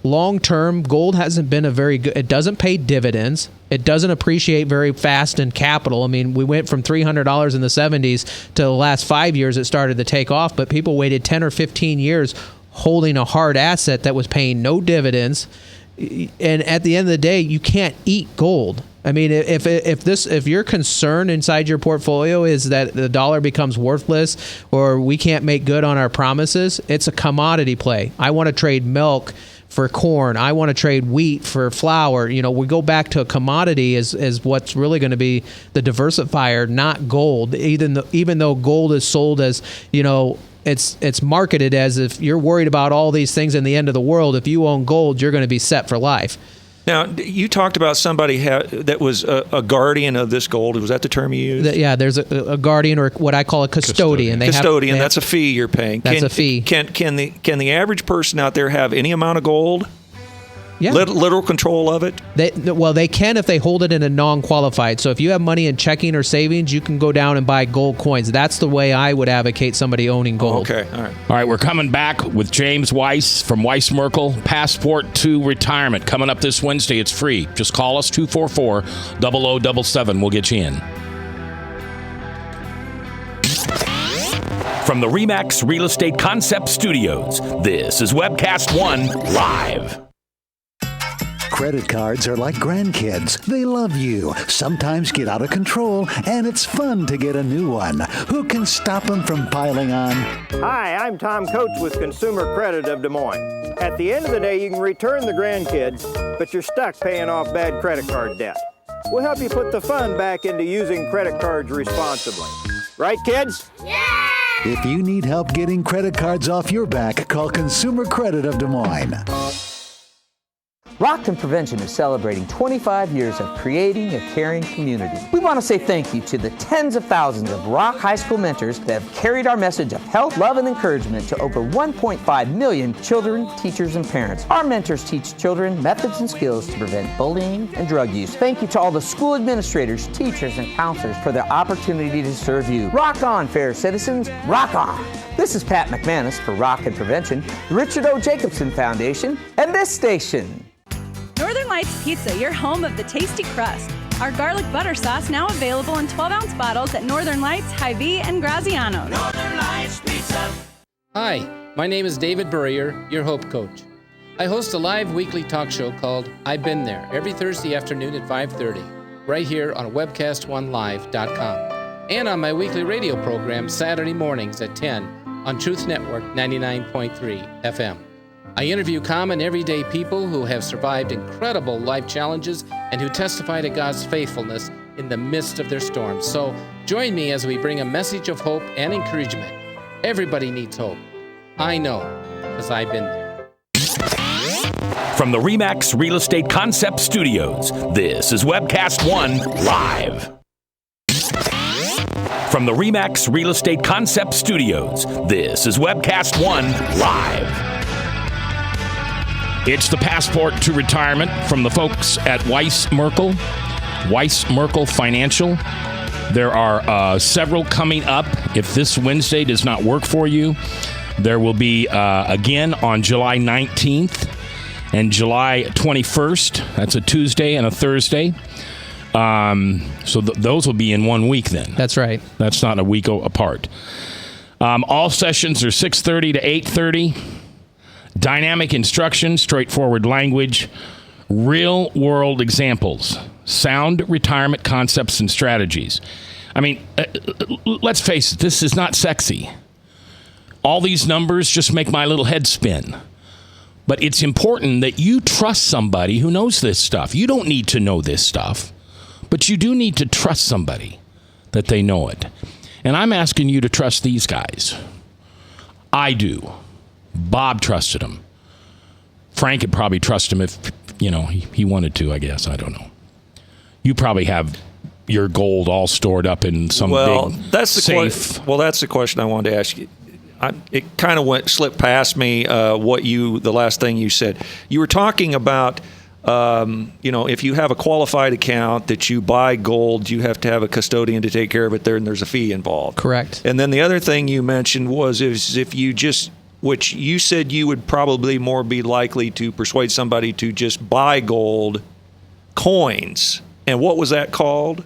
J: long term, gold hasn't been a very good. It doesn't pay dividends. It doesn't appreciate very fast in capital. I mean, we went from $300 in the 70s to the last 5 years it started to take off, but people waited 10 or 15 years holding a hard asset that was paying no dividends. And at the end of the day, you can't eat gold. I mean, if your concern inside your portfolio is that the dollar becomes worthless or we can't make good on our promises, it's a commodity play. I want to trade milk for corn. I want to trade wheat for flour. We go back to a commodity as what's really going to be the diversifier, not gold. Even though gold is sold as, it's marketed as if you're worried about all these things in the end of the world. If you own gold, you're going to be set for life.
I: Now, you talked about somebody that was a guardian of this gold. Was that the term you used?
J: Yeah, there's a guardian, or what I call a custodian.
I: Custodian, that's a fee you're paying.
J: That's a fee.
I: Can the average person out there have any amount of gold?
J: Yeah.
I: Literal control of it?
J: They can if they hold it in a non-qualified. So if you have money in checking or savings, you can go down and buy gold coins. That's the way I would advocate somebody owning gold.
I: Okay, all right.
H: All right, we're coming back with James Weiss from Weiss-Merkle. Passport to Retirement coming up this Wednesday. It's free. Just call us 244-0077. We'll get you in.
P: From the RE/MAX Real Estate Concept Studios, this is Webcast One Live.
B: Credit cards are like grandkids. They love you, sometimes get out of control, and it's fun to get a new one. Who can stop them from piling on?
L: Hi, I'm Tom Coates with Consumer Credit of Des Moines. At the end of the day, you can return the grandkids, but you're stuck paying off bad credit card debt. We'll help you put the fun back into using credit cards responsibly. Right, kids?
B: Yeah! If you need help getting credit cards off your back, call Consumer Credit of Des Moines.
O: Rock and Prevention is celebrating 25 years of creating a caring community. We want to say thank you to the tens of thousands of Rock High School mentors that have carried our message of health, love, and encouragement to over 1.5 million children, teachers, and parents. Our mentors teach children methods and skills to prevent bullying and drug use. Thank you to all the school administrators, teachers, and counselors for their opportunity to serve you. Rock on, fair citizens. Rock on. This is Pat McManus for Rock and Prevention, the Richard O. Jacobson Foundation, and this station.
Q: Northern Lights Pizza, your home of the tasty crust. Our garlic butter sauce now available in 12-ounce bottles at Northern Lights, Hy-Vee, and Graziano's.
G: Northern Lights Pizza.
M: Hi, my name is David Burrier, your Hope Coach. I host a live weekly talk show called I've Been There every Thursday afternoon at 5:30, right here on webcast1live.com, and on my weekly radio program Saturday mornings at 10 on Truth Network 99.3 FM. I interview common everyday people who have survived incredible life challenges and who testify to God's faithfulness in the midst of their storms. So join me as we bring a message of hope and encouragement. Everybody needs hope. I know, because I've been there.
P: From the RE/MAX Real Estate Concept Studios, this is Webcast One Live. From the RE/MAX Real Estate Concept Studios, this is Webcast One Live.
H: It's the passport to retirement from the folks at Weiss-Merkle Financial. There are several coming up. If this Wednesday does not work for you, there will be again on July 19th and July 21st. That's a Tuesday and a Thursday. So those will be in 1 week then.
J: That's right.
H: That's not a week apart. All sessions are 6:30 to 8:30. Dynamic instruction, straightforward language, real-world examples, sound retirement concepts and strategies. I mean, let's face it, this is not sexy. All these numbers just make my little head spin. But it's important that you trust somebody who knows this stuff. You don't need to know this stuff, but you do need to trust somebody that they know it. And I'm asking you to trust these guys. I do. Bob trusted him. Frank could probably trust him if, he wanted to, I guess. I don't know. You probably have your gold all stored up in some big safe.
I: That's the question I wanted to ask you. It kind of slipped past me the last thing you said. You were talking about, if you have a qualified account that you buy gold, you have to have a custodian to take care of it there, and there's a fee involved.
J: Correct.
I: And then the other thing you mentioned was if you just, which you said you would probably more be likely to persuade somebody to just buy gold coins. And what was that called?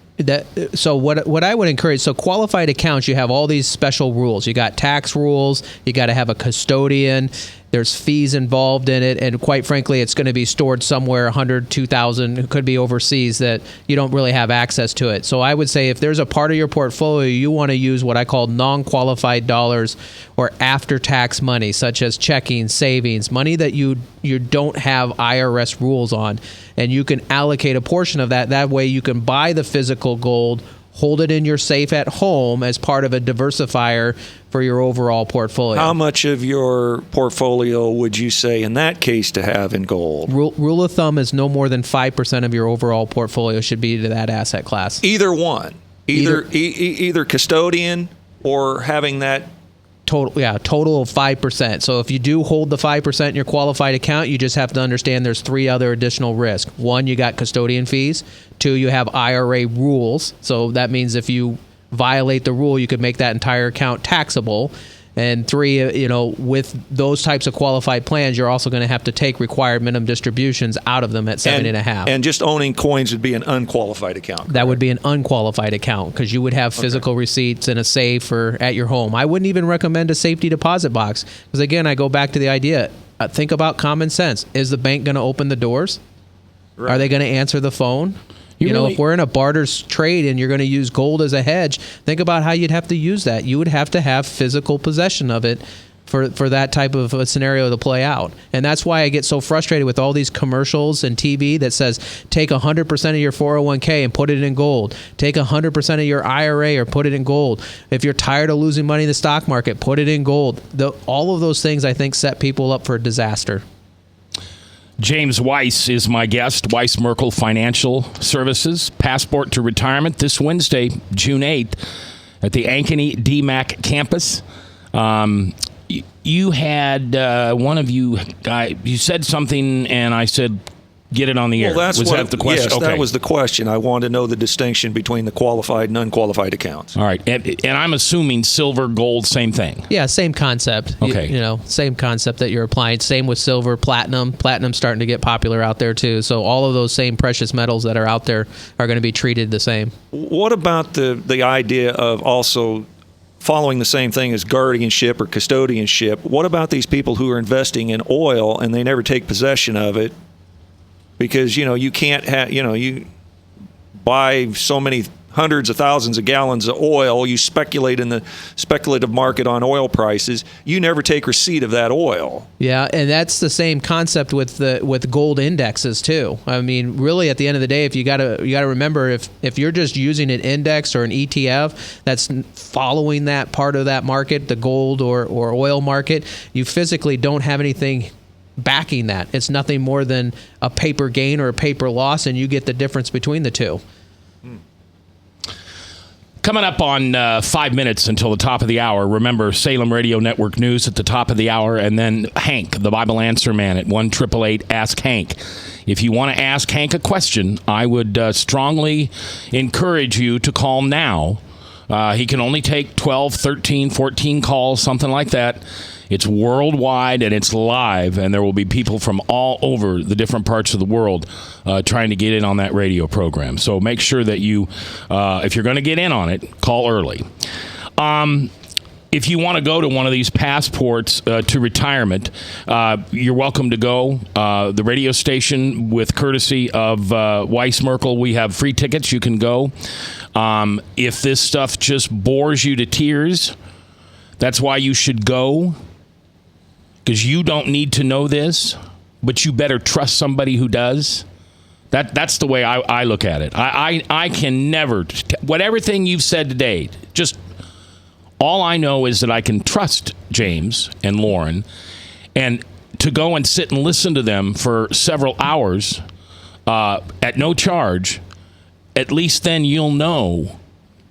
J: So what I would encourage, so qualified accounts, you have all these special rules. You got tax rules, you got to have a custodian, there's fees involved in it, and quite frankly, it's going to be stored somewhere 100, 2,000, it could be overseas that you don't really have access to it. So I would say if there's a part of your portfolio you want to use what I call non-qualified dollars or after-tax money, such as checking, savings, money that you don't have IRS rules on, and you can allocate a portion of that. That way you can buy the physical gold, hold it in your safe at home as part of a diversifier for your overall portfolio.
I: How much of your portfolio would you say in that case to have in gold?
J: Rule of thumb is no more than 5% of your overall portfolio should be to that asset class.
I: Either one. Either custodian or having that
J: total of 5%. So if you do hold the 5% in your qualified account, you just have to understand there's 3 other additional risks. 1, you got custodian fees. 2, you have IRA rules. So that means if you violate the rule, you could make that entire account taxable. And 3, with those types of qualified plans, you're also going to have to take required minimum distributions out of them at 7.5.
I: And just owning coins would be an unqualified account. Correct?
J: That would be an unqualified account because you would have physical receipts in a safe or at your home. I wouldn't even recommend a safety deposit box because, again, I go back to the idea. Think about common sense. Is the bank going to open the doors? Right. Are they going to answer the phone? If we're in a barter trade and you're going to use gold as a hedge, think about how you'd have to use that. You would have to have physical possession of it for that type of a scenario to play out. And that's why I get so frustrated with all these commercials and TV that says, take 100% of your 401k and put it in gold. Take 100% of your IRA or put it in gold. If you're tired of losing money in the stock market, put it in gold. All of those things, I think, set people up for disaster.
H: James Weiss is my guest. Weiss-Merkle Financial Services. Passport to retirement this Wednesday, June 8th, at the Ankeny DMAC campus. You had one of you guys. You said something, and I said, "Get it on the air."
I: Was that the question? Yes,
H: okay.
I: That was the question. I wanted to know the distinction between the qualified and unqualified accounts.
H: All right, and I'm assuming silver, gold, same thing.
J: Yeah, same concept.
H: Okay,
J: same concept that you're applying. Same with silver, platinum. Platinum's starting to get popular out there too. So all of those same precious metals that are out there are going to be treated the same.
I: What about the idea of also following the same thing as guardianship or custodianship? What about these people who are investing in oil and they never take possession of it? Because, you can't have, you buy so many hundreds of thousands of gallons of oil, you speculate in the speculative market on oil prices, you never take receipt of that oil.
J: Yeah, and that's the same concept with gold indexes too. I mean, really at the end of the day, if you got to remember if you're just using an index or an ETF that's following that part of that market, the gold or oil market, you physically don't have anything backing that. It's nothing more than a paper gain or a paper loss, and you get the difference between the two.
H: Coming up on 5 minutes until the top of the hour, remember Salem Radio Network News at the top of the hour, and then Hank, the Bible Answer Man, at 1-888-ASK-HANK. If you want to ask Hank a question, I would strongly encourage you to call now. He can only take 12, 13, 14 calls, something like that. It's worldwide and it's live, and there will be people from all over the different parts of the world trying to get in on that radio program. So make sure that you, if you're going to get in on it, call early. If you want to go to one of these passports to retirement, you're welcome to go. The radio station, with courtesy of Weiss-Merkle, we have free tickets. You can go. If this stuff just bores you to tears, that's why you should go, because you don't need to know this, but you better trust somebody who does. That's the way I look at it. I can never, whatever thing you've said today, just all I know is that I can trust James and Lauren, and to go and sit and listen to them for several hours at no charge, at least then you'll know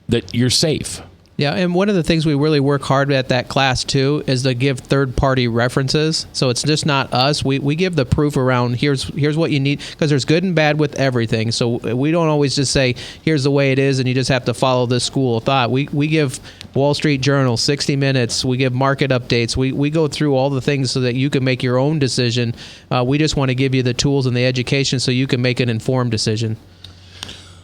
H: that you're safe.
J: Yeah, and one of the things we really work hard at that class, too, is to give third-party references. So it's just not us. We give the proof around, here's what you need, because there's good and bad with everything. So we don't always just say, here's the way it is, and you just have to follow this school of thought. We give Wall Street Journal, 60 Minutes, we give market updates. We go through all the things so that you can make your own decision. We just want to give you the tools and the education so you can make an informed decision.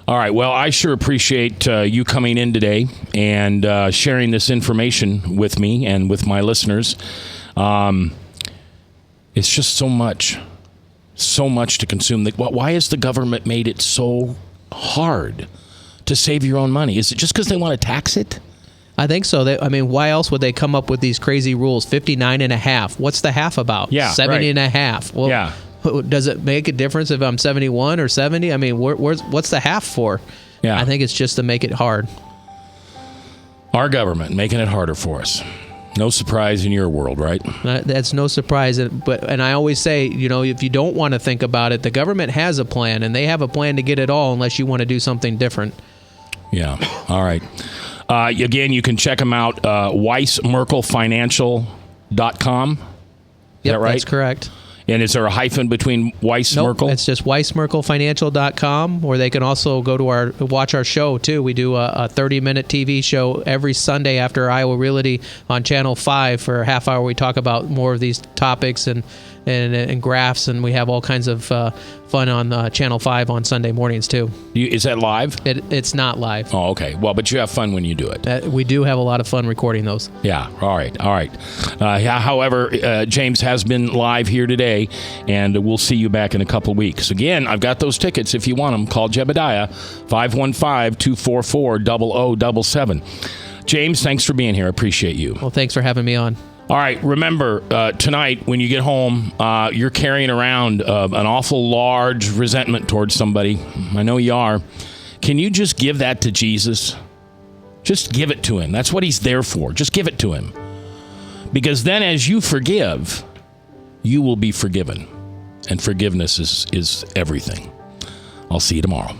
H: All right. Well, I sure appreciate you coming in today and sharing this information with me and with my listeners. It's just so much to consume. Why has the government made it so hard to save your own money? Is it just because they want to tax it?
J: I think so. Why else would they come up with these crazy rules? 59.5. What's the half about?
H: Yeah,
J: 70.5. Well,
H: yeah.
J: Does it make a difference if I'm 71 or 70? I mean, what's the half for?
H: Yeah.
J: I think it's just to make it hard.
H: Our government making it harder for us. No surprise in your world, right?
J: That's no surprise. And I always say, if you don't want to think about it, the government has a plan, and they have a plan to get it all unless you want to do something different.
H: Yeah. All right. Again, you can check them out, Weiss-Merkle.financial.com. Is that right?
J: That's correct.
H: And is there a hyphen between Weiss-Merkle?
J: Nope, it's just Weiss-Merklefinancial.com, or they can also go to watch our show, too. We do a 30-minute TV show every Sunday after Iowa Realty on Channel 5 for a half hour. We talk about more of these topics and graphs, and we have all kinds of fun on Channel 5 on Sunday mornings, too.
H: Is that live?
J: It's not live.
H: Oh, okay. Well, but you have fun when you do it.
J: We do have a lot of fun recording those.
H: Yeah. All right. However, James has been live here today, and we'll see you back in a couple of weeks. Again, I've got those tickets if you want them. Call Jebediah, 515-244-0077. James, thanks for being here. I appreciate you.
J: Well, thanks for having me on.
H: All right, remember, tonight when you get home, you're carrying around an awful large resentment towards somebody. I know you are. Can you just give that to Jesus? Just give it to him. That's what he's there for. Just give it to him. Because then as you forgive, you will be forgiven. And forgiveness is everything. I'll see you tomorrow.